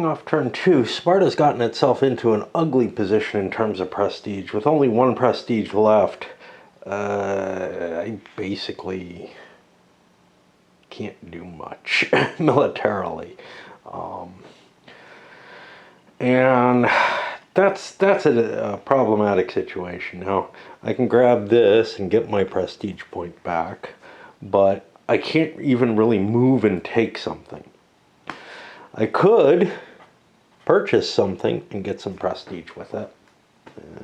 Off turn 2, Sparta's gotten itself into an ugly position in terms of prestige. With only 1 prestige left, I basically can't do much militarily. And that's a problematic situation. Now, I can grab this and get my prestige point back, but I can't even really move and take something. I could purchase something and get some prestige with it.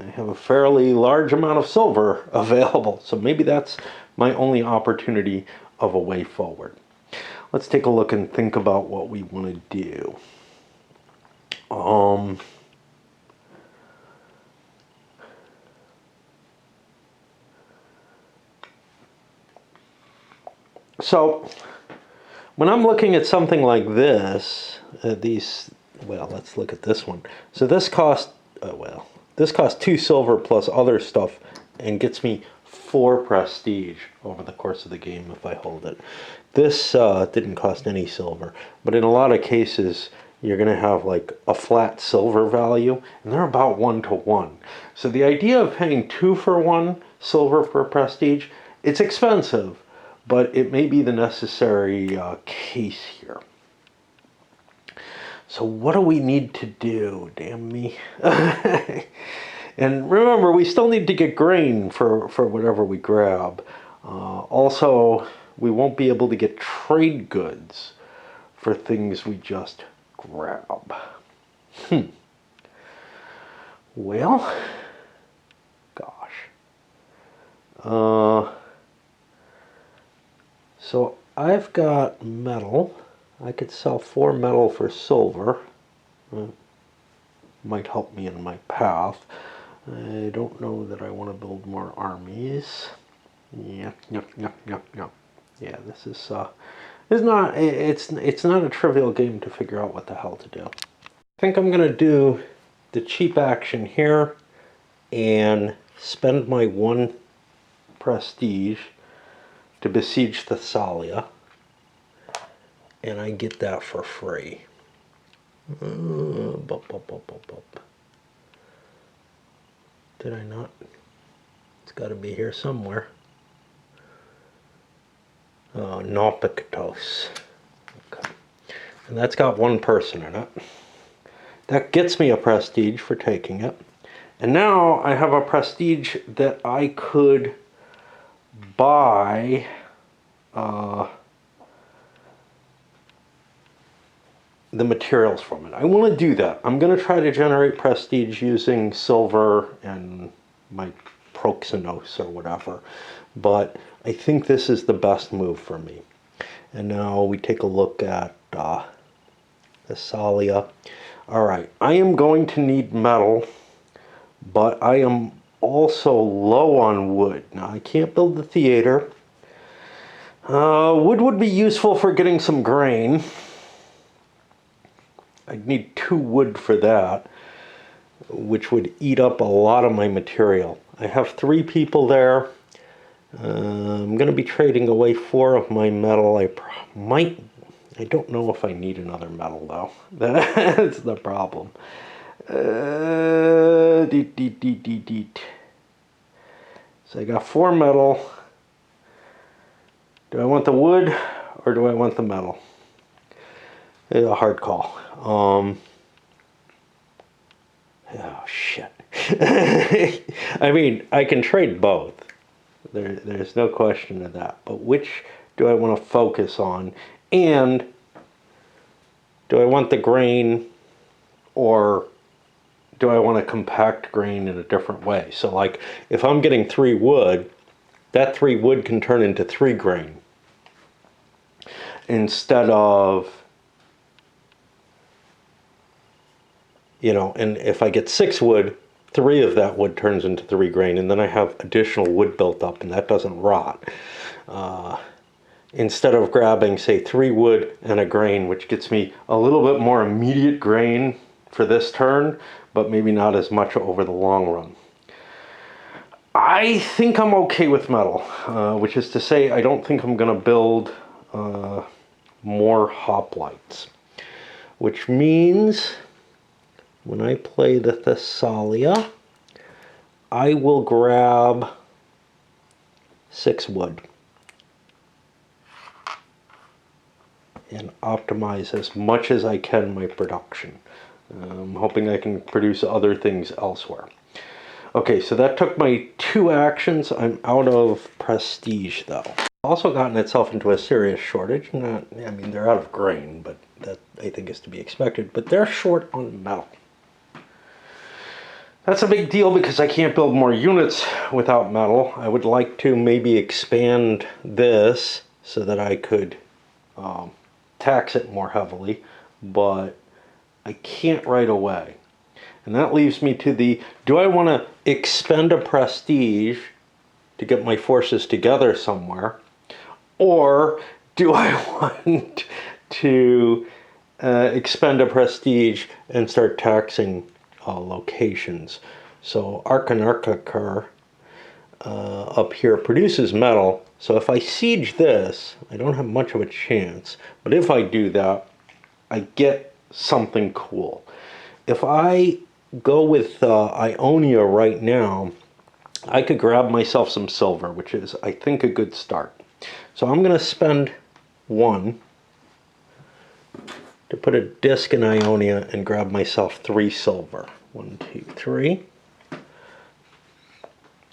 I have a fairly large amount of silver available, so maybe that's my only opportunity of a way forward. Let's take a look and think about what we want to do. So when I'm looking at something like this, well, let's look at this one. So this cost, this costs 2 silver plus other stuff and gets me 4 prestige over the course of the game if I hold it. This didn't cost any silver, but in a lot of cases, you're going to have like a flat silver value, and they're about 1 to 1. So the idea of paying 2 for 1 silver for prestige, it's expensive, but it may be the necessary case here. So what do we need to do? Damn me. And remember, we still need to get grain for whatever we grab. Also, we won't be able to get trade goods for things we just grab. Well, gosh. So I've got metal. I could sell 4 metal for silver. Might help me in my path. I don't know that I want to build more armies. Yeah. Yeah, this is not a trivial game to figure out what the hell to do. I think I'm gonna do the cheap action here and spend my 1 prestige to besiege Thessalia, and I get that for free. Did I not? It's got to be here somewhere. Naupactos. Okay. And that's got 1 person in it. That gets me a prestige for taking it. And now I have a prestige that I could buy the materials from it. I want to do that. I'm going to try to generate prestige using silver and my proxenos or whatever. But I think this is the best move for me. And now we take a look at Thessalia. Alright, I am going to need metal, but I am also low on wood. Now I can't build the theater. Wood would be useful for getting some grain. I'd need 2 wood for that, which would eat up a lot of my material. I have 3 people there. I'm going to be trading away 4 of my metal. I don't know if I need another metal though. That's the problem. So I got 4 metal. Do I want the wood or do I want the metal? It's a hard call. Oh shit. I mean, I can trade both. There's no question of that. But which do I want to focus on? And do I want the grain, or do I want to compact grain in a different way? So like if I'm getting 3 wood, that 3 wood can turn into 3 grain. Instead of, and if I get 6 wood, 3 of that wood turns into 3 grain, and then I have additional wood built up, and that doesn't rot. Instead of grabbing, say, 3 wood and a grain, which gets me a little bit more immediate grain for this turn, but maybe not as much over the long run. I think I'm okay with metal, which is to say I don't think I'm going to build more hoplites. which means when I play the Thessalia, I will grab 6 wood and optimize as much as I can my production. I'm hoping I can produce other things elsewhere. Okay, so that took my 2 actions. I'm out of prestige though. Also gotten itself into a serious shortage. I mean, they're out of grain, but that I think is to be expected. But they're short on metal. That's a big deal because I can't build more units without metal. I would like to maybe expand this so that I could tax it more heavily, but I can't right away. And that leaves me to the, do I want to expend a prestige to get my forces together somewhere? Or do I want to expend a prestige and start taxing locations? So Arkanarkakar up here produces metal. So if I siege this, I don't have much of a chance. But if I do that, I get something cool. If I go with Ionia right now, I could grab myself some silver, which is, I think, a good start. So I'm going to spend 1 to put a disc in Ionia and grab myself 3 silver. 1, 2, 3.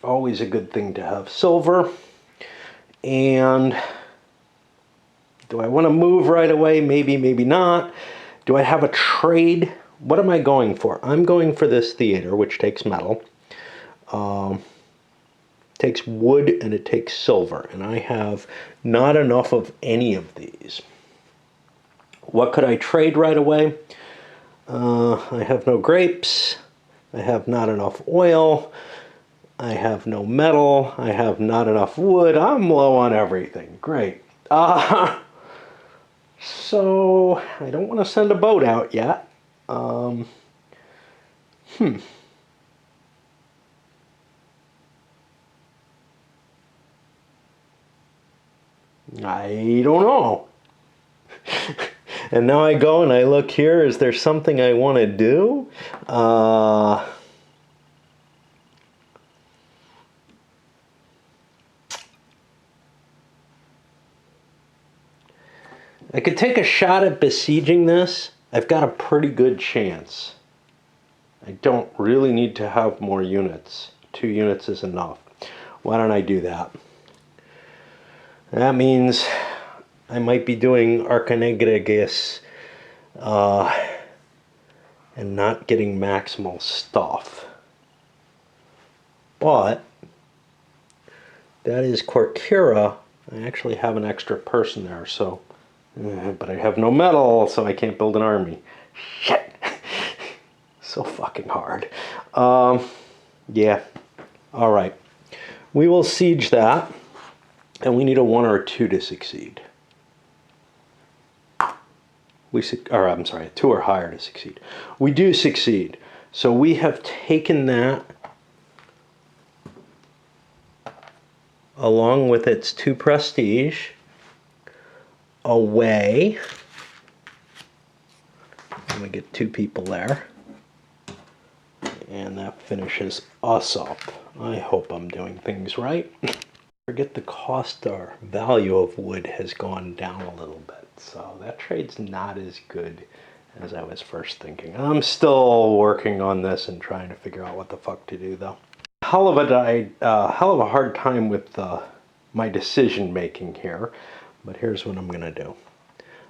Always a good thing to have silver. And do I want to move right away? Maybe, maybe not. Do I have a trade? What am I going for? I'm going for this theater, which takes metal. Takes wood and it takes silver, and I have not enough of any of these. What could I trade right away? I have no grapes. I have not enough oil. I have no metal. I have not enough wood. I'm low on everything. Great. So I don't want to send a boat out yet. I don't know. And now I go and I look here. Is there something I want to do? I could take a shot at besieging this. I've got a pretty good chance. I don't really need to have more units. 2 units is enough. Why don't I do that? That means I might be doing Arcanegregus and not getting maximal stuff. But that is Corkira. I actually have an extra person there, so but I have no metal, so I can't build an army. Shit. So fucking hard. Yeah. All right. We will siege that, and we need a 1 or a 2 to succeed. I'm sorry, a 2 or higher to succeed. We do succeed. So we have taken that along with its 2 prestige away. And we get 2 people there. And that finishes us up. I hope I'm doing things right. Forget the cost or value of wood has gone down a little bit. So that trade's not as good as I was first thinking. I'm still working on this and trying to figure out what the fuck to do though. Hell of a hard time with my decision making here. But here's what I'm going to do.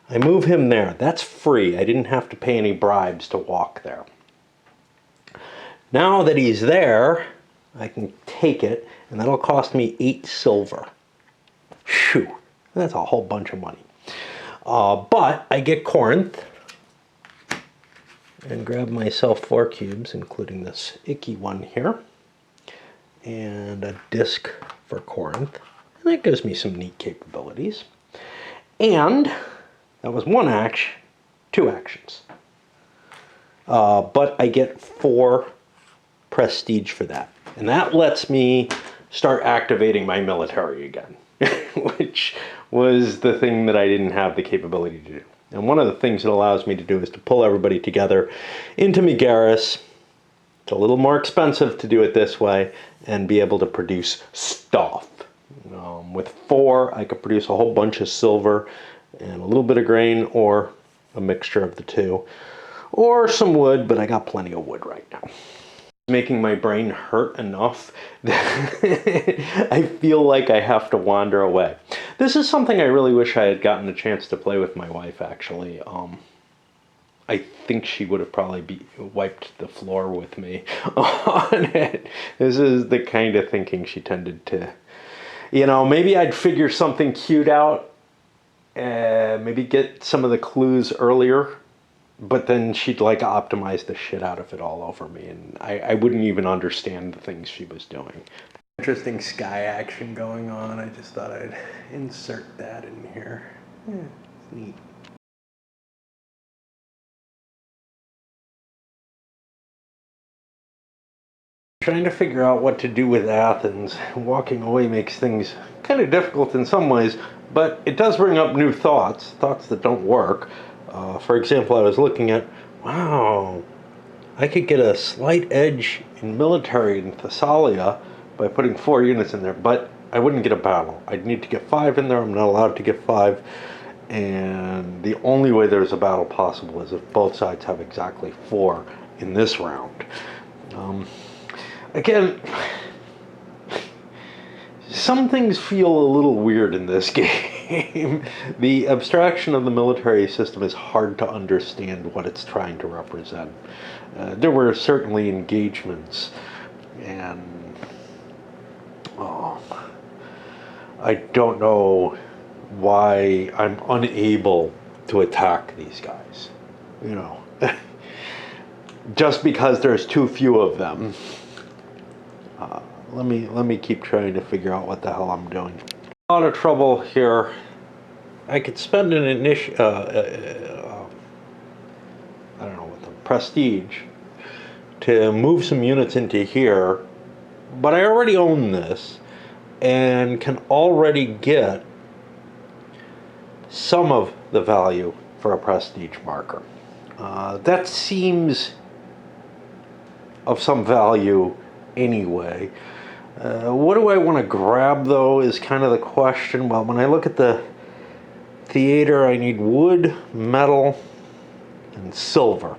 I move him there. That's free. I didn't have to pay any bribes to walk there. Now that he's there, I can take it, and that'll cost me 8 silver. Phew, that's a whole bunch of money. But I get Corinth, and grab myself 4 cubes, including this icky one here, and a disc for Corinth. And that gives me some neat capabilities. And that was 1 action, 2 actions. But I get 4 prestige for that. And that lets me start activating my military again, which was the thing that I didn't have the capability to do. And one of the things it allows me to do is to pull everybody together into my Garrus. It's a little more expensive to do it this way and be able to produce stuff. With 4, I could produce a whole bunch of silver and a little bit of grain, or a mixture of the two, or some wood, but I got plenty of wood right now. Making my brain hurt enough that I feel like I have to wander away. This is something I really wish I had gotten a chance to play with my wife, actually. I think she would have probably wiped the floor with me on it. This is the kind of thinking she tended to, maybe I'd figure something cute out, maybe get some of the clues earlier, but then she'd like optimize the shit out of it all over me, and I wouldn't even understand the things she was doing. Interesting sky action going on. I just thought I'd insert that in here. Yeah, it's neat. Trying to figure out what to do with Athens. Walking away makes things kind of difficult in some ways, but it does bring up new thoughts that don't work. For example, I was looking at, wow, I could get a slight edge in military in Thessalia by putting 4 units in there, but I wouldn't get a battle. I'd need to get 5 in there. I'm not allowed to get 5. And the only way there's a battle possible is if both sides have exactly 4 in this round. Again, some things feel a little weird in this game. The abstraction of the military system is hard to understand what it's trying to represent. There were certainly engagements, and I don't know why I'm unable to attack these guys. Just because there's too few of them. Let me keep trying to figure out what the hell I'm doing. A lot of trouble here. I could spend an I don't know what the prestige to move some units into here, but I already own this and can already get some of the value for a prestige marker. That seems of some value anyway. What do I want to grab, though, is kind of the question. Well, when I look at the theater, I need wood, metal, and silver.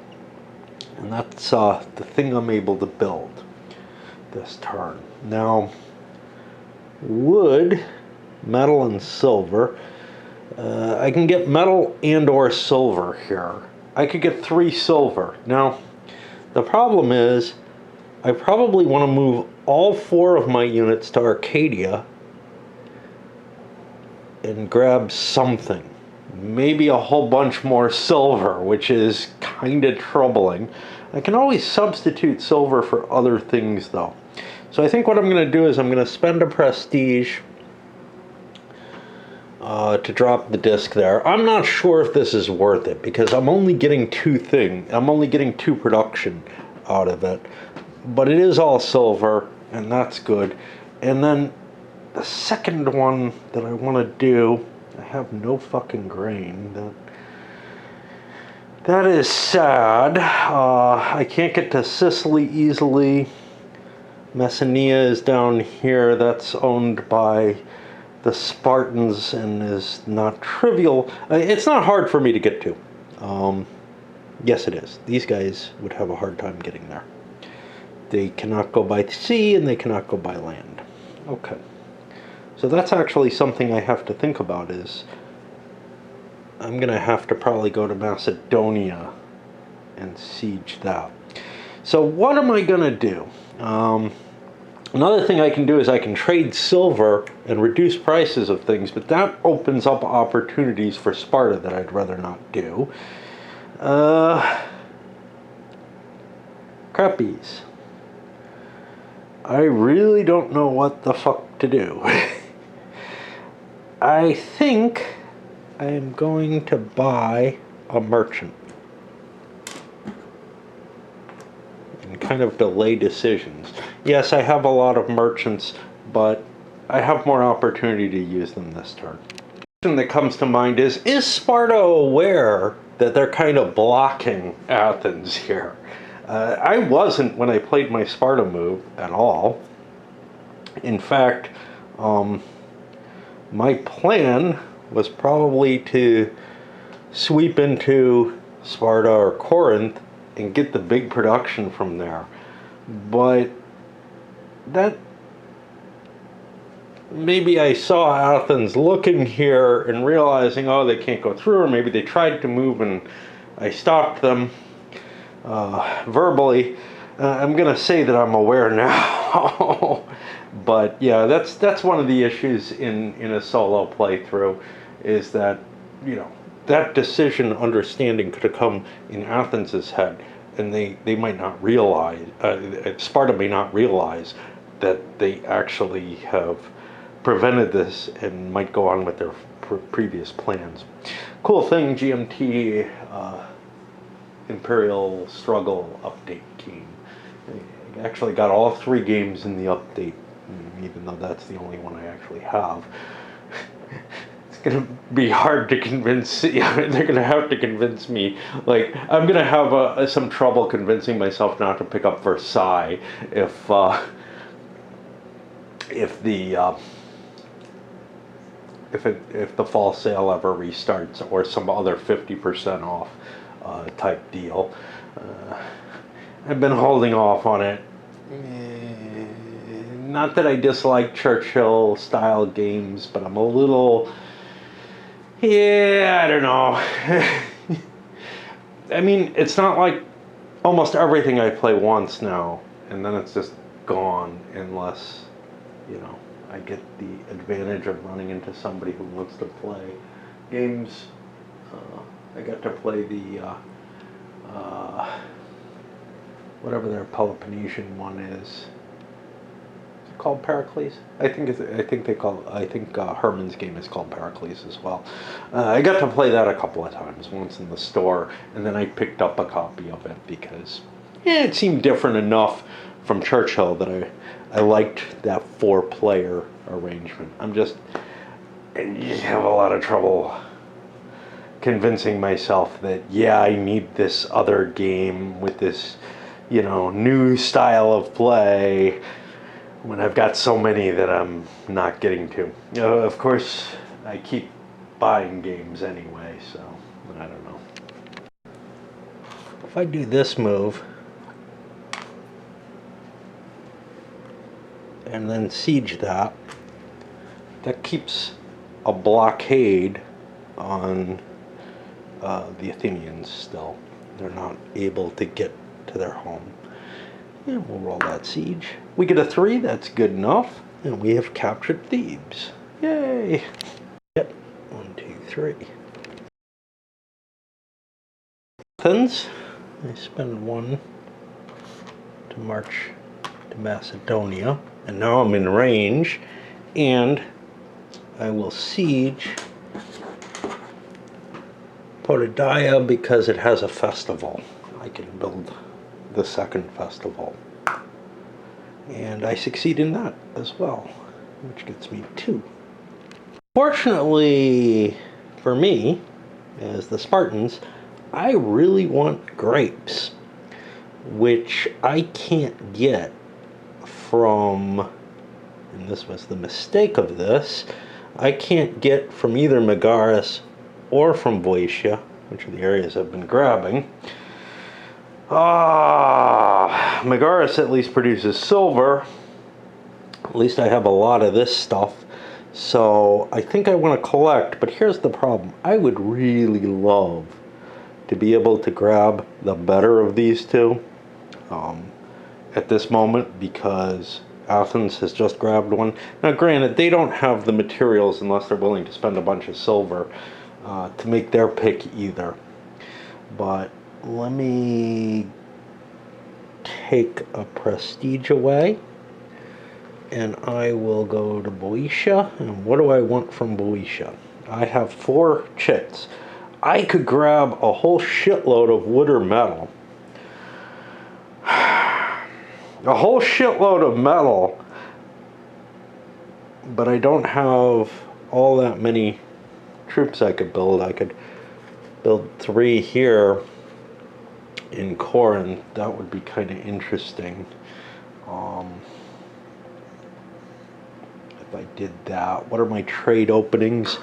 And that's the thing I'm able to build this turn. Now, wood, metal, and silver. I can get metal and or silver here. I could get 3 silver. Now, the problem is I probably want to move all 4 of my units to Arcadia and grab something. Maybe a whole bunch more silver, which is kind of troubling. I can always substitute silver for other things, though. So I think what I'm going to do is I'm going to spend a prestige to drop the disc there. I'm not sure if this is worth it, because I'm only getting 2 production out of it. But it is all silver, and that's good. And then the second one that I want to do, I have no fucking grain. That is sad. I can't get to Sicily easily. Messenia is down here. That's owned by the Spartans and is not trivial. It's not hard for me to get to. Yes, it is. These guys would have a hard time getting there. They cannot go by sea and they cannot go by land. Okay. So that's actually something I have to think about, is I'm going to have to probably go to Macedonia and siege that. So what am I going to do? Another thing I can do is I can trade silver and reduce prices of things, but that opens up opportunities for Sparta that I'd rather not do. Crappies. I really don't know what the fuck to do. I think I'm going to buy a merchant and kind of delay decisions. Yes, I have a lot of merchants, but I have more opportunity to use them this turn. that comes to mind is Sparta aware that they're kind of blocking Athens here? I wasn't when I played my Sparta move at all. In fact, my plan was probably to sweep into Sparta or Corinth and get the big production from there. But that, maybe I saw Athens looking here and realizing, oh, they can't go through, or maybe they tried to move and I stopped them verbally. I'm going to say that I'm aware now. But yeah, that's one of the issues in a solo playthrough, is that, you know, that decision understanding could have come in Athens' head, and they might not realize, Sparta may not realize that they actually have prevented this and might go on with their previous plans. Cool thing, GMT Imperial Struggle update came. I actually got all 3 games in the update, even though that's the only one I actually have. It's gonna be hard to convince. They're gonna have to convince me. Like, I'm gonna have some trouble convincing myself not to pick up Versailles if the if the fall sale ever restarts, or some other 50% off type deal. I've been holding off on it. Not that I dislike Churchill style games, but I'm a little, I don't know. I mean, it's not like almost everything I play once now, and then it's just gone, unless, you know, I get the advantage of running into somebody who wants to play games. I got to play the whatever their Peloponnesian one is. Is it called Pericles? I think Herman's game is called Pericles as well. I got to play that a couple of times, once in the store, and then I picked up a copy of it because it seemed different enough from Churchill that I liked that 4-player arrangement. I just have a lot of trouble convincing myself that, yeah, I need this other game with this, you know, new style of play, when I've got so many that I'm not getting to. Of course, I keep buying games anyway, so I don't know. If I do this move, and then siege that keeps a blockade on the Athenians still. They're not able to get to their home. And we'll roll that siege. We get a 3, that's good enough. And we have captured Thebes. Yay! Yep, 1, 2, 3. Athens, I spend 1 to march to Macedonia. And now I'm in range, and I will siege Potidaia because it has a festival. I can build the second festival. And I succeed in that as well, which gets me 2. Fortunately for me, as the Spartans, I really want grapes, which I can't get from, and this was the mistake of this, I can't get from either Megaris or from Boeotia, which are the areas I've been grabbing. Megaris at least produces silver. At least I have a lot of this stuff. So I think I want to collect, but here's the problem. I would really love to be able to grab the better of these two at this moment, because Athens has just grabbed one. Now granted, they don't have the materials, unless they're willing to spend a bunch of silver, to make their pick either. But let me take a prestige away, and I will go to Boeotia. And what do I want from Boeotia? I have 4 chits. I could grab a whole shitload of wood or metal. A whole shitload of metal, but I don't have all that many troops I could build. I could build 3 here in Corinth. That would be kind of interesting. If I did that, what are my trade openings?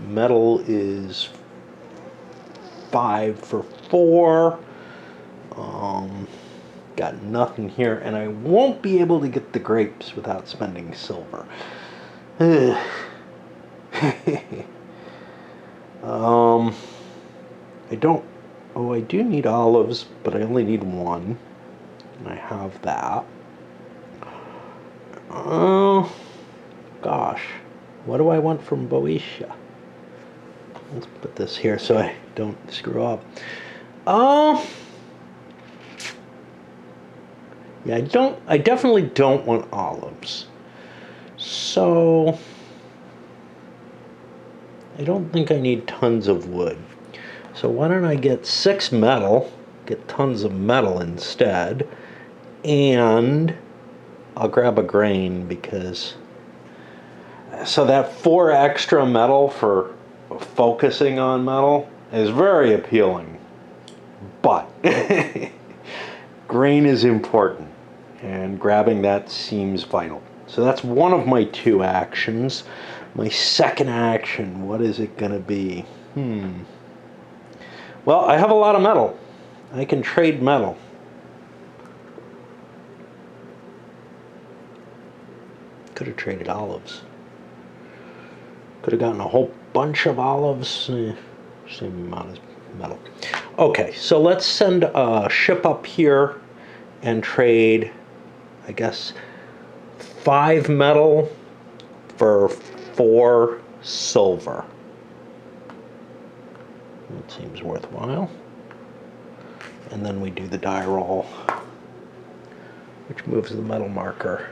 Metal is 5 for 4. Got nothing here, and I won't be able to get the grapes without spending silver. I don't. Oh, I do need olives, but I only need 1, and I have that. Oh, gosh, what do I want from Boeotia? Let's put this here so I don't screw up. Yeah, I definitely don't want olives. So I don't think I need tons of wood. So why don't I get 6 metal, get tons of metal instead, and I'll grab a grain because... So that 4 extra metal for focusing on metal is very appealing, but grain is important, and grabbing that seems vital. So that's one of my 2 actions. My second action, what is it going to be? Well, I have a lot of metal. I can trade metal. Could have traded olives. Could have gotten a whole bunch of olives. Same amount as metal. Okay, so let's send a ship up here and trade, I guess, 5 metal for 4 silver. That seems worthwhile. And then we do the die roll, which moves the metal marker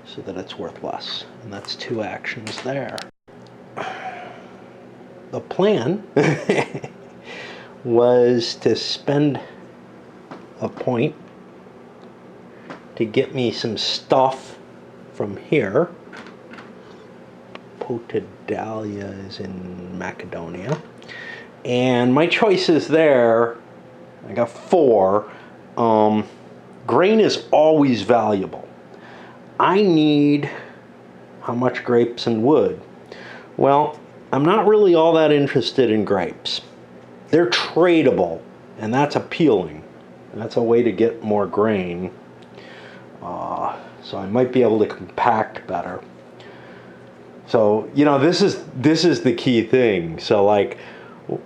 so that it's worth less. And that's 2 actions there. The plan was to spend a point to get me some stuff from here. Potidalia is in Macedonia. And my choices there, I got 4. Grain is always valuable. I need how much grapes and wood? Well, I'm not really all that interested in grapes. They're tradable, and that's appealing. That's a way to get more grain. So I might be able to compact better. So, you know, this is the key thing. So, like,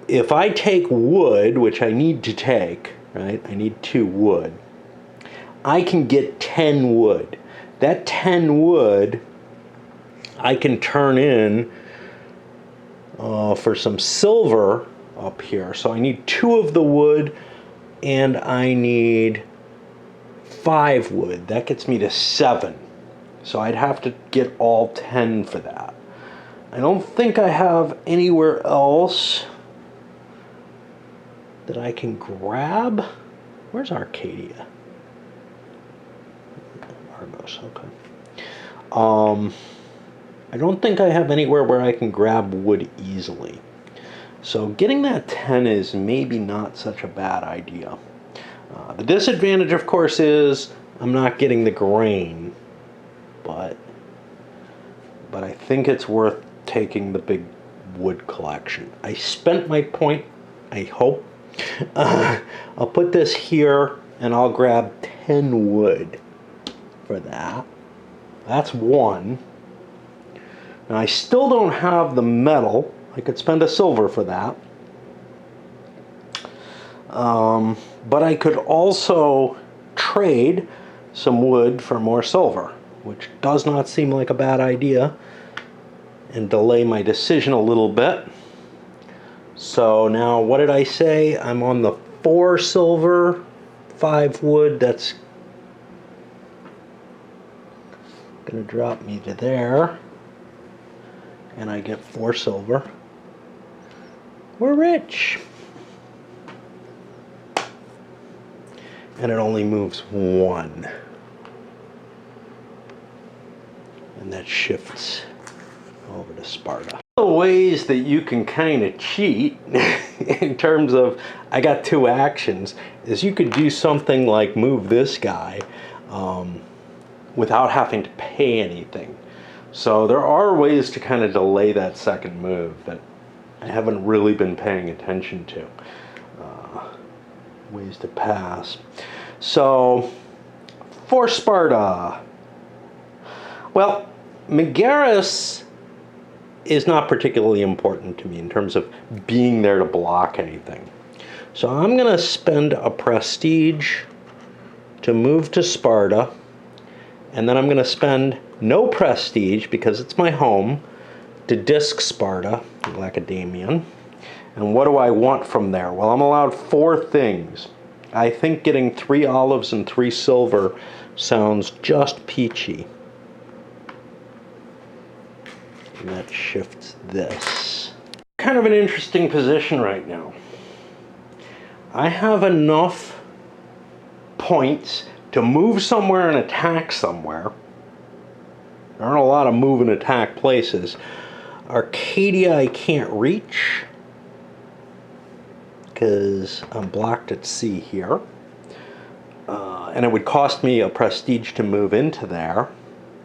if I take wood, which I need to take, right? I need 2 wood. I can get 10 wood. That 10 wood I can turn in for some silver up here. So I need 2 of the wood, and I need 5 wood. That gets me to 7. So I'd have to get all 10 for that. I don't think I have anywhere else that I can grab. Where's Arcadia? Argos, okay. I don't think I have anywhere where I can grab wood easily. So getting that 10 is maybe not such a bad idea. The disadvantage, of course, is I'm not getting the grain, but I think it's worth taking the big wood collection. I spent my point, I hope. I'll put this here, and I'll grab 10 wood for that. That's 1. Now, I still don't have the metal. I could spend a silver for that. But I could also trade some wood for more silver, which does not seem like a bad idea, and delay my decision a little bit. So now, what did I say? I'm on the 4 silver, 5 wood. That's going to drop me to there. And I get 4 silver. We're rich. And it only moves 1. that shifts over to Sparta. The ways that you can kind of cheat in terms of, I got two actions, is you could do something like move this guy without having to pay anything. So there are ways to kind of delay that second move that I haven't really been paying attention to. Ways to pass. So for Sparta, well, Megaris is not particularly important to me in terms of being there to block anything. So I'm going to spend a prestige to move to Sparta, and then I'm going to spend no prestige, because it's my home, to disc Sparta, Lacedaemon. And what do I want from there? Well, I'm allowed 4 things. I think getting 3 olives and 3 silver sounds just peachy. And that shifts this. Kind of an interesting position right now. I have enough points to move somewhere and attack somewhere. There aren't a lot of move and attack places. Arcadia I can't reach, because I'm blocked at sea here. And it would cost me a prestige to move into there.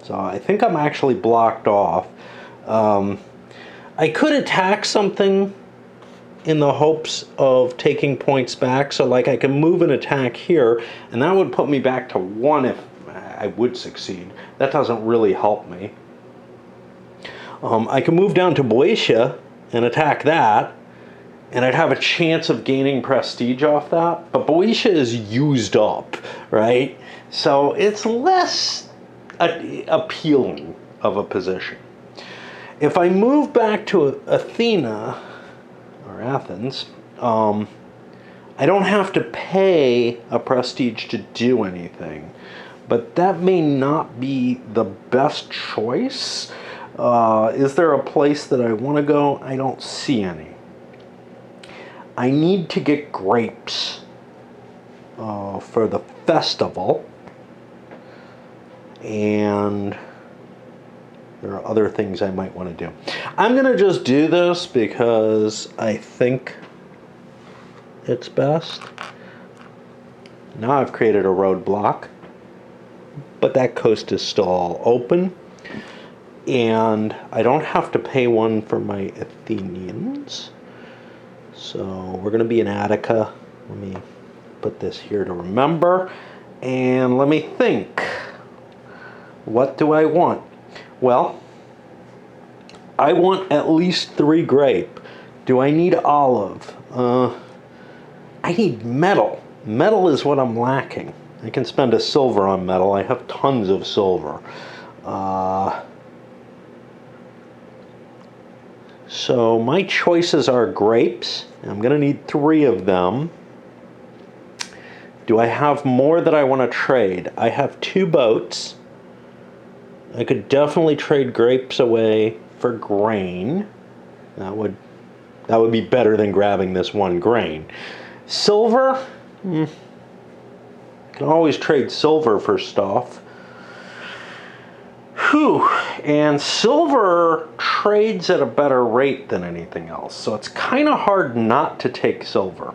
So I think I'm actually blocked off. I could attack something in the hopes of taking points back. So like I can move and attack here, and that would put me back to 1 if I would succeed. That doesn't really help me. I can move down to Boeotia and attack that, and I'd have a chance of gaining prestige off that. But Boeotia is used up, right? So it's less appealing of a position. If I move back to Athena, or Athens, I don't have to pay a prestige to do anything. But that may not be the best choice. Is there a place that I want to go? I don't see any. I need to get grapes for the festival. And there are other things I might want to do. I'm going to just do this because I think it's best. Now I've created a roadblock, but that coast is still all open. And I don't have to pay one for my Athenians. So we're going to be in Attica. Let me put this here to remember. And let me think. What do I want? Well, I want at least 3 grape. Do I need olive? I need metal. Metal is what I'm lacking. I can spend a silver on metal. I have tons of silver. So my choices are grapes. I'm going to need 3 of them. Do I have more that I want to trade? I have 2 boats. I could definitely trade grapes away for grain. That would be better than grabbing this 1 grain. Silver? Can always trade silver for stuff. Whew. And silver trades at a better rate than anything else. So it's kind of hard not to take silver.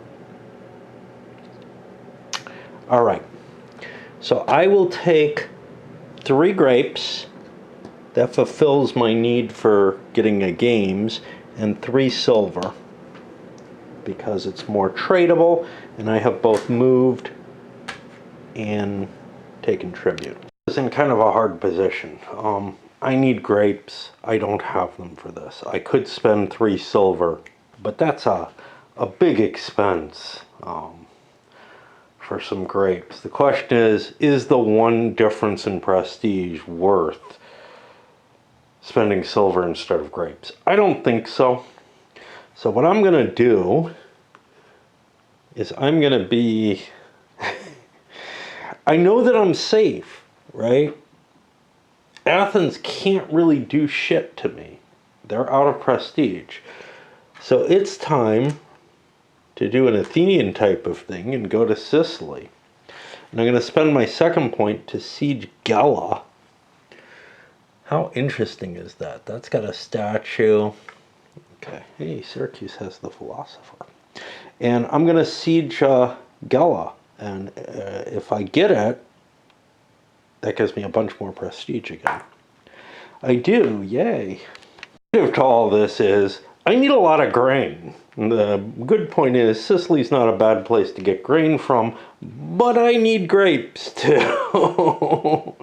All right. So I will take 3 grapes. That fulfills my need for getting a games, and 3 silver, because it's more tradable, and I have both moved and taken tribute. It's in kind of a hard position. I need grapes. I don't have them for this. I could spend 3 silver, but that's a big expense for some grapes. The question is the 1 difference in prestige worth spending silver instead of grapes? I don't think so. So what I'm going to do is I'm going to be... I know that I'm safe, right? Athens can't really do shit to me. They're out of prestige. So it's time to do an Athenian type of thing and go to Sicily. And I'm going to spend my second point to siege Gela. How interesting is that? That's got a statue. Okay, hey, Syracuse has the philosopher. And I'm going to siege Gela. And if I get it, that gives me a bunch more prestige again. I do, yay. The negative to all this is I need a lot of grain. The good point is Sicily's not a bad place to get grain from, but I need grapes too.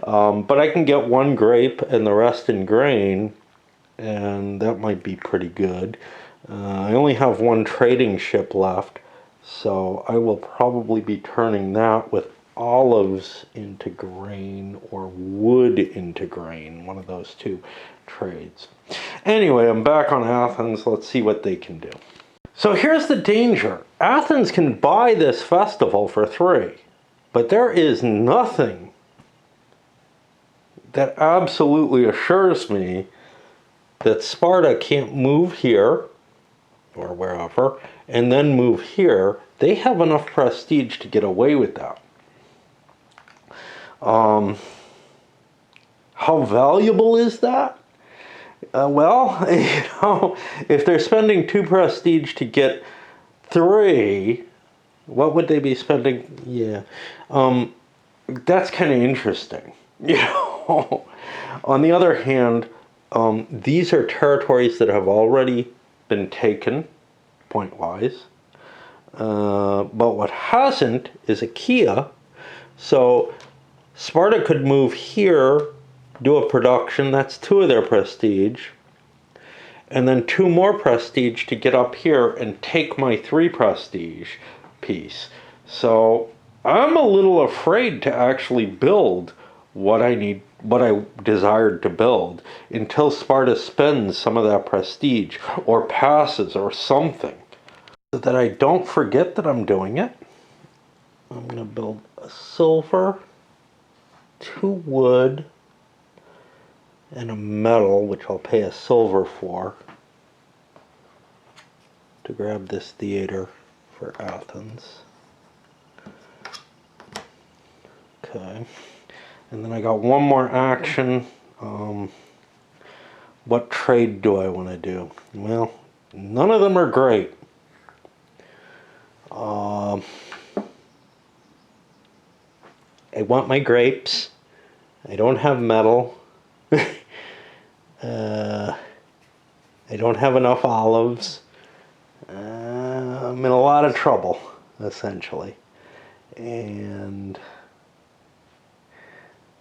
But I can get one grape and the rest in grain, and that might be pretty good. I only have one trading ship left, so I will probably be turning that with olives into grain or wood into grain, one of those two trades. Anyway, I'm back on Athens. Let's see what they can do. So here's the danger. Athens can buy this festival for 3, but there is nothing that absolutely assures me that Sparta can't move here or wherever and then move here. They have enough prestige to get away with that. How valuable is that? Well, you know, if they're spending 2 prestige to get 3, what would they be spending? Yeah, that's kind of interesting. You know, on the other hand, these are territories that have already been taken, point-wise. But what hasn't is Achaia. So Sparta could move here, do a production, that's 2 of their prestige, and then 2 more prestige to get up here and take my 3 prestige piece. So I'm a little afraid to actually build what I need, what I desired to build, until Sparta spends some of that prestige or passes or something, so that I don't forget that I'm doing it. I'm going to build a silver, 2 wood, and a metal, which I'll pay a silver for, to grab this theater for Athens. Okay, and then I got one more action. What trade do I want to do? Well, none of them are great. I want my grapes. I don't have metal. I don't have enough olives. I'm in a lot of trouble, essentially. And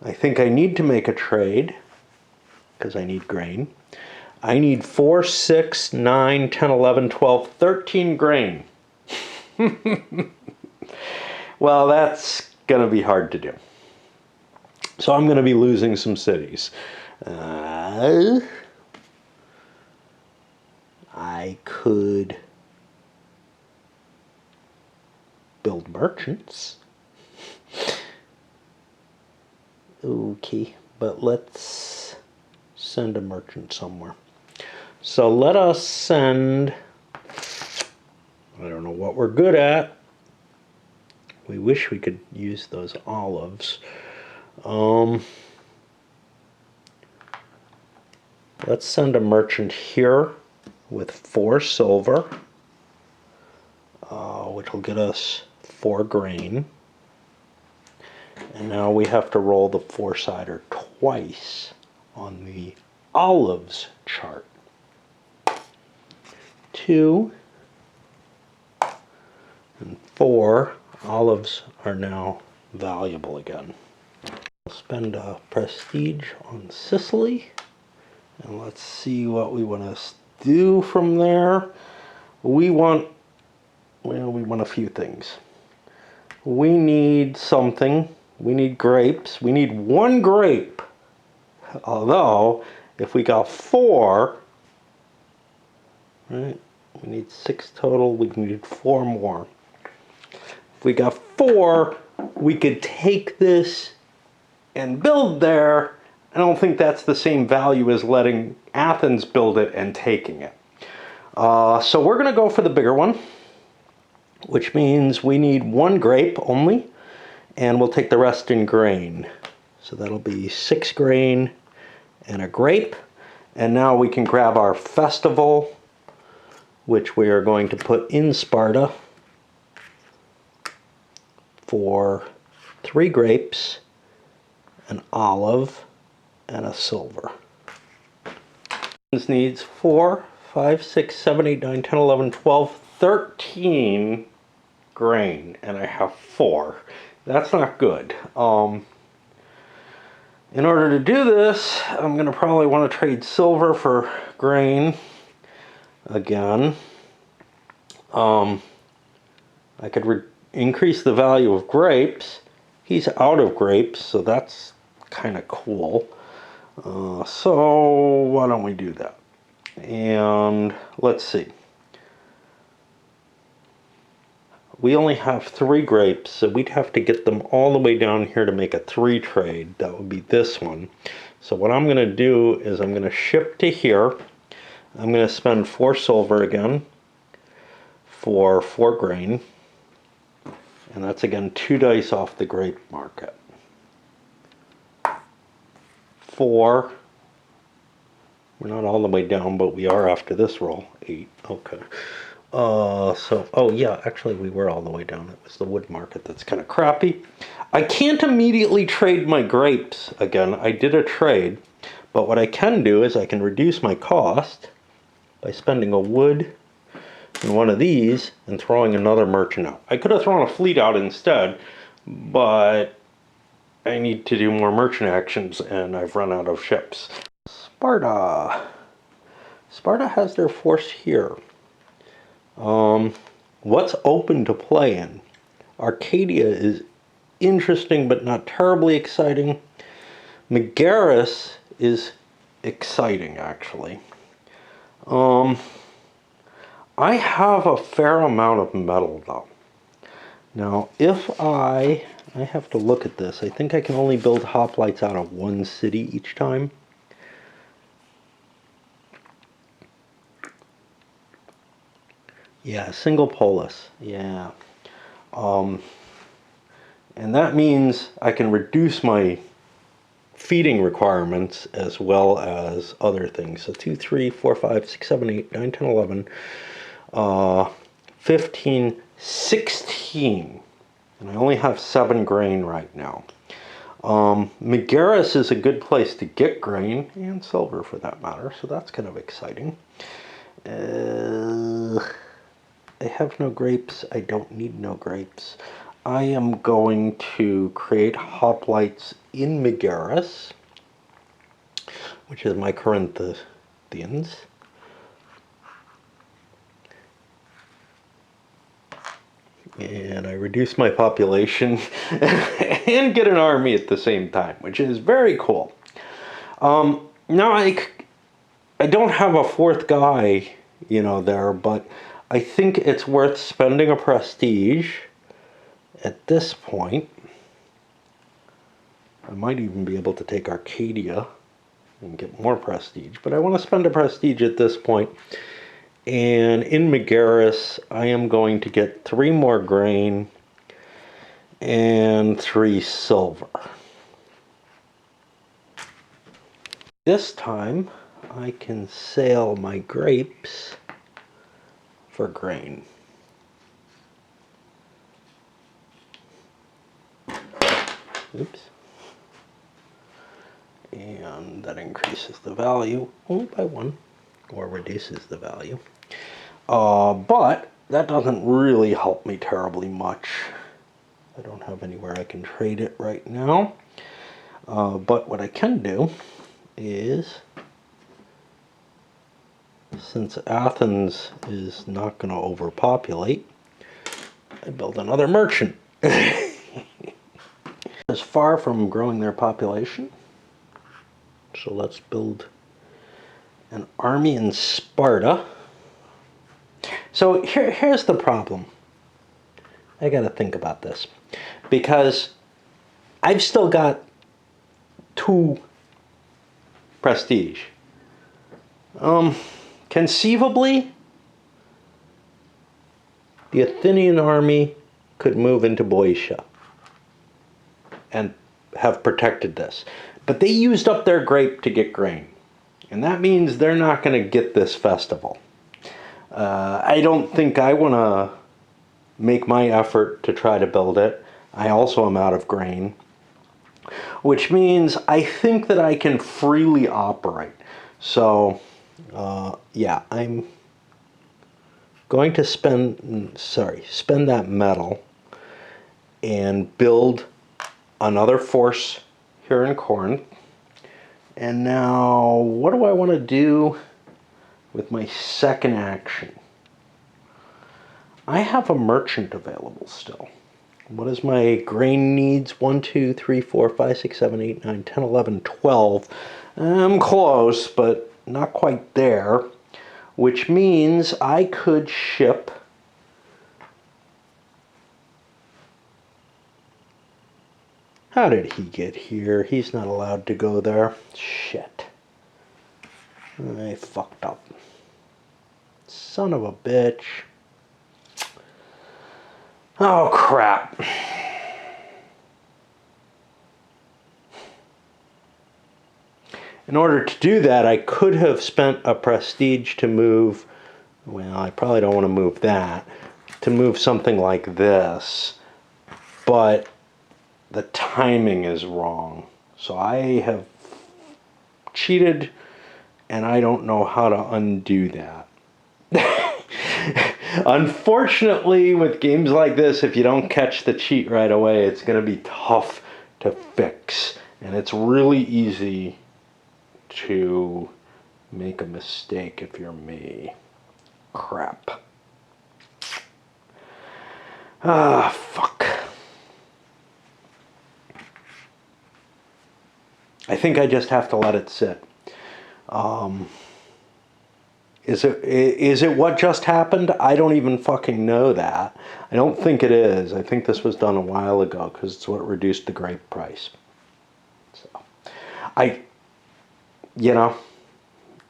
I think I need to make a trade, because I need grain. I need 4, 6, 9, 10, 11, 12, 13 grain. Well, that's going to be hard to do. So I'm going to be losing some cities. I could build merchants. Okay, but let's send a merchant somewhere. So let us send, I don't know what we're good at. We wish we could use those olives. Let's send a merchant here with 4 silver, which will get us 4 grain. And now we have to roll the 4-sider twice on the olives chart. 2 and 4. Olives are now valuable again. We'll spend a prestige on Sicily, and let's see what we want to do from there. We want a few things. We need something. We need grapes. We need 1 grape. Although, if we got 4, right, we need 6 total. We need 4 more. If we got 4, we could take this and build there. I don't think that's the same value as letting Athens build it and taking it. So we're going to go for the bigger one, which means we need 1 grape only, and we'll take the rest in grain. So that'll be 6 grain and a grape. And now we can grab our festival, which we are going to put in Sparta for 3 grapes, an olive, and a silver. This needs 4, 5, 6, 7, 8, 9, 10, 11, 12, 13 grain, and I have 4. That's not good. In order to do this, I'm going to probably want to trade silver for grain again. I could increase the value of grapes. He's out of grapes, so that's kind of cool. So why don't we do that? And let's see. We only have 3 grapes, so we'd have to get them all the way down here to make a 3 trade. That would be this one. So what I'm going to do is I'm going to ship to here. I'm going to spend 4 silver again for 4 grain. And that's again 2 dice off the grape market. 4. We're not all the way down, but we are after this roll. 8. Okay. Oh yeah, actually we were all the way down. It was the wood market that's kind of crappy. I can't immediately trade my grapes again. I did a trade, but what I can do is I can reduce my cost by spending a wood in one of these and throwing another merchant out. I could have thrown a fleet out instead, but I need to do more merchant actions and I've run out of ships. Sparta. Sparta has their force here. What's open to play in? Arcadia is interesting but not terribly exciting. Megaris is exciting, actually. I have a fair amount of metal, though. Now, if I have to look at this. I think I can only build hoplites out of 1 city each time. Yeah, single polis. Yeah. And that means I can reduce my feeding requirements as well as other things. So 2, 3, 4, 5, 6, 7, 8, 9, 10, 11, 15, 16. And I only have 7 grain right now. Megaris is a good place to get grain, and silver for that matter, so that's kind of exciting. I have no grapes. I don't need no grapes. I am going to create hoplites in Megaris, which is my Corinthians. And I reduce my population and get an army at the same time, which is very cool. Now I don't have a 4th guy, there, but I think it's worth spending a prestige at this point. I might even be able to take Arcadia and get more prestige, but I want to spend a prestige at this point. And in Megaris, I am going to get 3 more grain and 3 silver. This time, I can sell my grapes for grain. Oops. And that increases the value by 1, or reduces the value. But that doesn't really help me terribly much. I don't have anywhere I can trade it right now. But what I can do is, since Athens is not going to overpopulate, I build another merchant. It's far from growing their population. So let's build an army in Sparta. So here's the problem. I got to think about this, because I've still got 2 prestige. Conceivably, the Athenian army could move into Boeotia and have protected this. But they used up their grape to get grain. And that means they're not going to get this festival. I don't think I want to make my effort to try to build it. I also am out of grain. Which means I think that I can freely operate. So, yeah, I'm going to spend that metal and build another force here in Corinth. And now, what do I want to do with my second action? I have a merchant available still. What is my grain needs? 1, 2, 3, 4, 5, 6, 7, 8, 9, 10, 11, 12. I'm close, but not quite there. Which means I could ship How did he get here? He's not allowed to go there. Shit. I fucked up. Son of a bitch. Oh, crap. In order to do that, I could have spent a prestige to move, well, I probably don't want to move that, to move something like this, but the timing is wrong. So I have cheated, and I don't know how to undo that. Unfortunately, with games like this, if you don't catch the cheat right away, it's going to be tough to fix. And it's really easy to make a mistake if you're me. Crap. Ah, fuck. I think I just have to let it sit. Is it what just happened? I don't even fucking know that. I don't think it is. I think this was done a while ago because it's what reduced the grape price. So,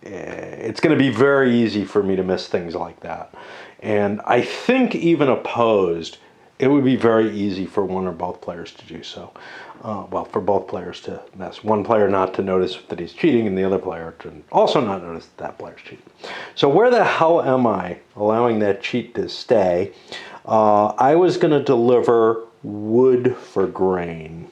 it's going to be very easy for me to miss things like that. And I think even opposed, it would be very easy for one or both players to do so. Well, for both players to mess. One player not to notice that he's cheating, and the other player to also not notice that player's cheating. So where the hell am I allowing that cheat to stay? I was going to deliver wood for grain.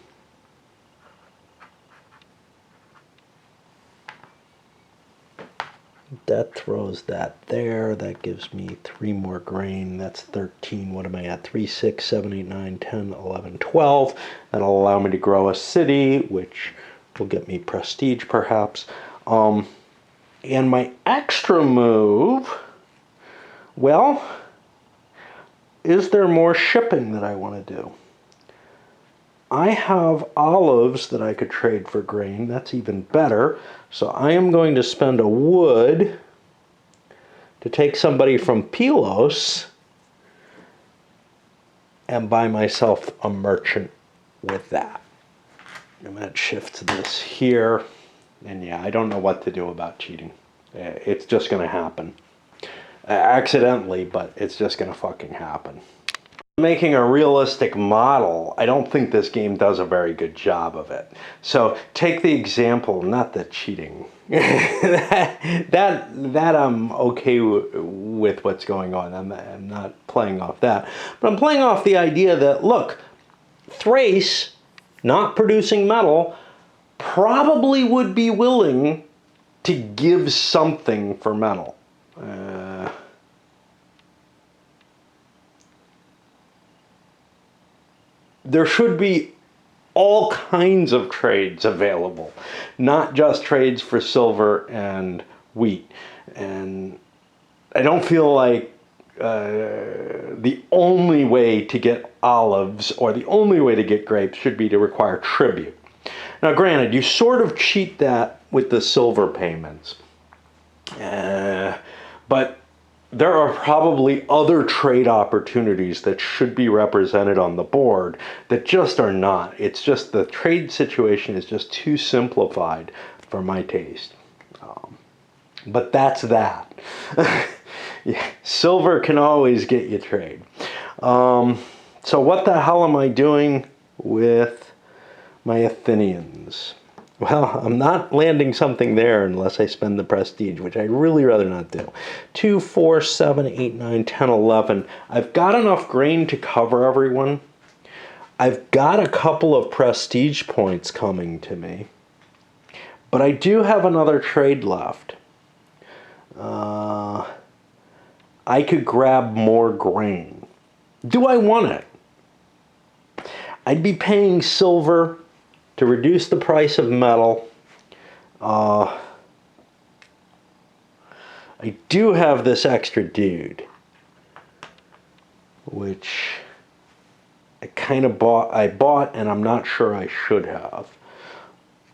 That throws that there. That gives me 3 more grain. That's 13. What am I at? 3, 6, 7, 8, 9, 10, 11, 12. That'll allow me to grow a city, which will get me prestige perhaps. And my extra move, well, is there more shipping that I want to do? I have olives that I could trade for grain. That's even better. So I am going to spend a wood to take somebody from Polis and buy myself a merchant with that. I'm going to shift this here. And yeah, I don't know what to do about cheating. It's just going to happen. Accidentally, but it's just going to fucking happen. Making a realistic model, I don't think this game does a very good job of it. So take the example, not the cheating. that I'm okay with what's going on. I'm not playing off that. But I'm playing off the idea that, look, Thrace, not producing metal, probably would be willing to give something for metal. There should be all kinds of trades available, not just trades for silver and wheat. And I don't feel like the only way to get olives or the only way to get grapes should be to require tribute. Now, granted, you sort of cheat that with the silver payments. But there are probably other trade opportunities that should be represented on the board that just are not. It's just the trade situation is just too simplified for my taste. But that's that. Yeah, silver can always get you trade. So what the hell am I doing with my Athenians? Well, I'm not landing something there unless I spend the prestige, which I'd really rather not do. 2, 4, 7, 8, 9, 10, 11. I've got enough grain to cover everyone. I've got a couple of prestige points coming to me. But I do have another trade left. I could grab more grain. Do I want it? I'd be paying silver to reduce the price of metal. I do have this extra dude, which I bought and I'm not sure I should have.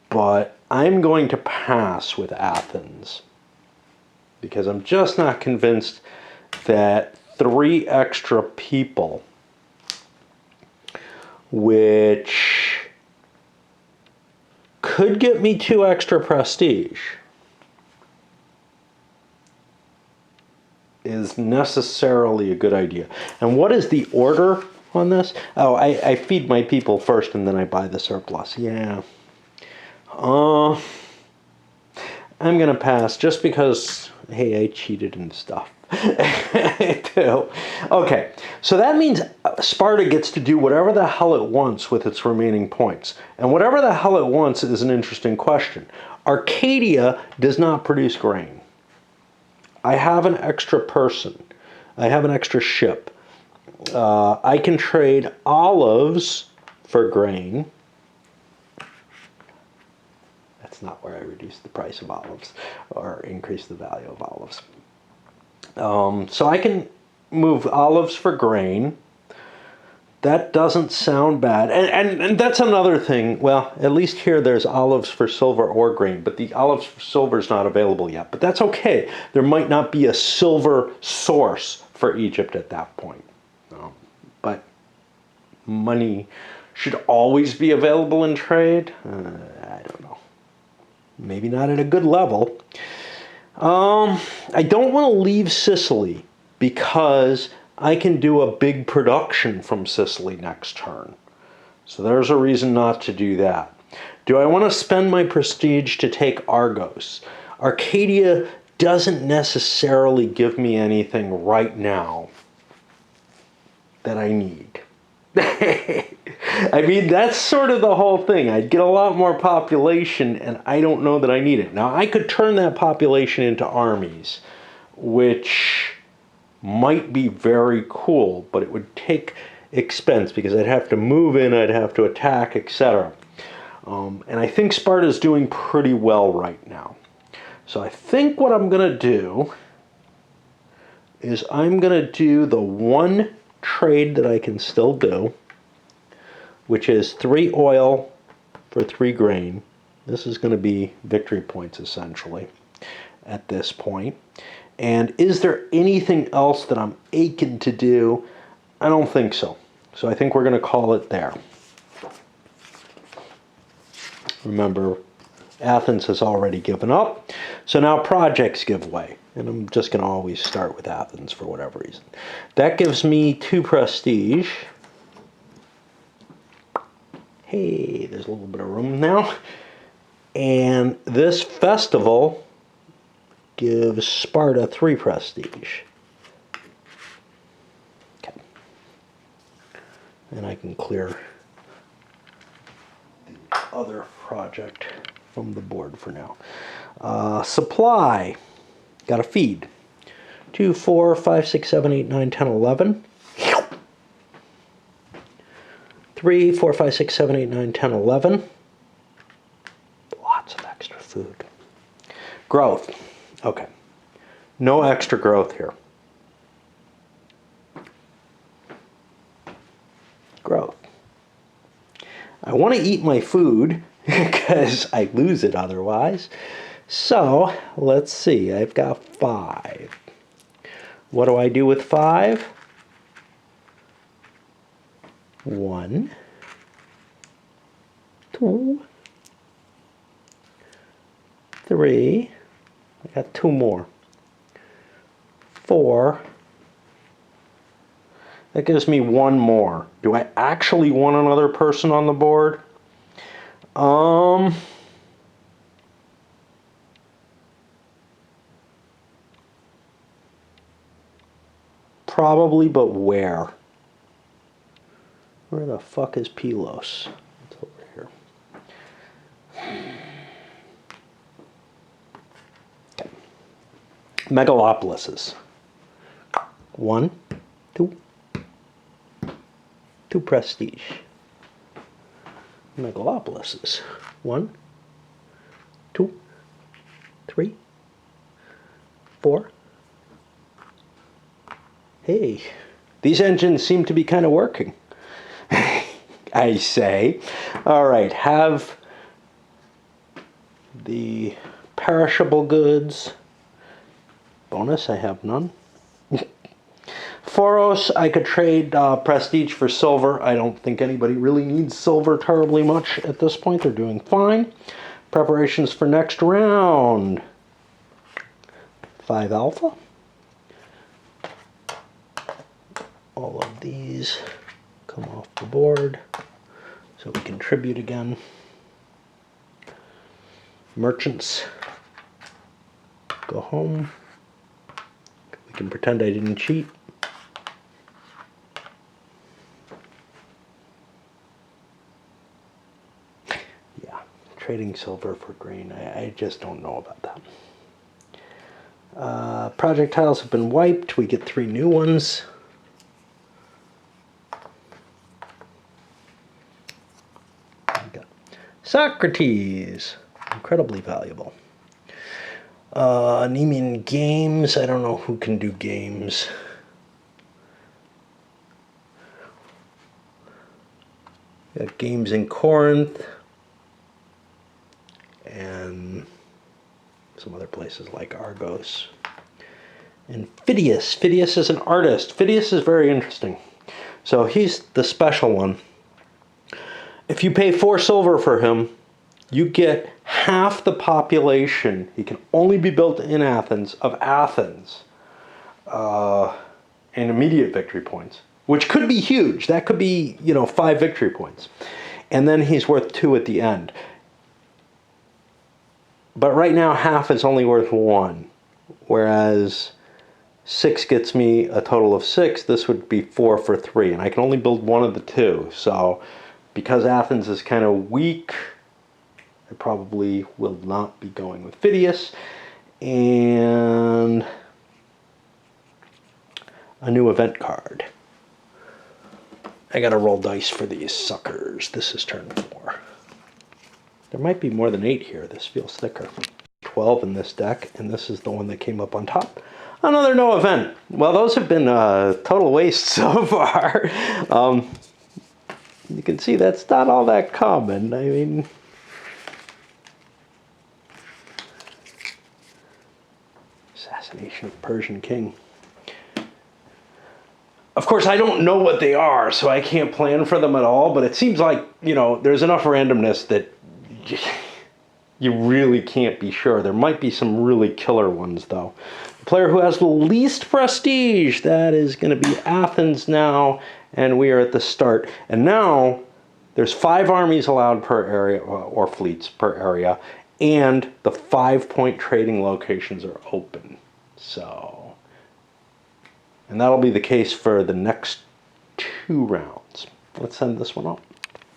But I'm going to pass with Athens because I'm just not convinced that 3 extra people, which could get me 2 extra prestige, is necessarily a good idea. And what is the order on this? Oh, I feed my people first and then I buy the surplus. Yeah. I'm gonna pass just because, hey, I cheated and stuff. Too. Okay, so that means Sparta gets to do whatever the hell it wants with its remaining points. And whatever the hell it wants is an interesting question. Arcadia does not produce grain. I have an extra person. I have an extra ship. I can trade olives for grain. That's not where I reduce the price of olives or increase the value of olives. So I can move olives for grain. That doesn't sound bad. And that's another thing. Well, at least here there's olives for silver or grain, but the olives for silver is not available yet. But that's okay. There might not be a silver source for Egypt at that point. But money should always be available in trade. I don't know. Maybe not at a good level. I don't want to leave Sicily because I can do a big production from Sicily next turn. So there's a reason not to do that. Do I want to spend my prestige to take Argos? Arcadia doesn't necessarily give me anything right now that I need. I mean, that's sort of the whole thing. I'd get a lot more population, and I don't know that I need it. Now, I could turn that population into armies, which might be very cool, but it would take expense because I'd have to move in, I'd have to attack, etc. And I think Sparta's doing pretty well right now. So I think what I'm going to do is I'm going to do the one trade that I can still do, which is 3 oil for 3 grain. This is going to be victory points essentially at this point. And is there anything else that I'm aching to do? I don't think so. So I think we're going to call it there. Remember, Athens has already given up. So now projects give way. And I'm just going to always start with Athens for whatever reason. That gives me 2 prestige. Hey, there's a little bit of room now. And this festival gives Sparta 3 prestige. Okay. And I can clear the other project from the board for now. Supply. Got to feed. 2, 4, 5, 6, 7, 8, 9, 10, 11. 3, 4, 5, 6, 7, 8, 9, 10, 11. Lots of extra food. Growth. Okay. No extra growth here. Growth. I want to eat my food because I lose it otherwise. So, let's see. I've got 5. What do I do with 5? 1, 2, 3. I got 2 more. 4. That gives me 1 more. Do I actually want another person on the board? probably, but where? Where the fuck is Polis? It's over here. Okay. Megalopolises. 1, 2, 2 prestige. Megalopolises. 1, 2, 3, 4. Hey, these engines seem to be kind of working. I say. All right, have the perishable goods. Bonus, I have none. Foros, I could trade prestige for silver. I don't think anybody really needs silver terribly much at this point. They're doing fine. Preparations for next round. 5 alpha. All of these come off the board so we can tribute again. Merchants, go home. We can pretend I didn't cheat. Yeah, trading silver for green. I just don't know about that. Projectiles have been wiped. We get 3 new ones. Socrates, incredibly valuable. Nemean games, I don't know who can do games. Got games in Corinth and some other places like Argos. And Phidias. Phidias is an artist. Phidias is very interesting. So he's the special one. If you pay 4 silver for him, you get half the population. He can only be built in Athens, and immediate victory points, which could be huge. That could be, 5 victory points. And then he's worth 2 at the end. But right now, half is only worth 1, whereas 6 gets me a total of 6. This would be 4 for 3, and I can only build 1 of the 2. So because Athens is kind of weak, I probably will not be going with Phidias. And a new event card. I gotta roll dice for these suckers. This is turn 4. There might be more than 8 here. This feels thicker. 12 in this deck, and this is the one that came up on top. Another no event. Well, those have been total waste so far. You can see that's not all that common. I mean, assassination of Persian king. Of course, I don't know what they are, so I can't plan for them at all, but it seems like, there's enough randomness that you really can't be sure. There might be some really killer ones, though. The player who has the least prestige, that is going to be Athens now, and we are at the start. And now, there's 5 armies allowed per area, or fleets per area, and the 5-point trading locations are open. So, and that'll be the case for the next 2 rounds. Let's send this one off.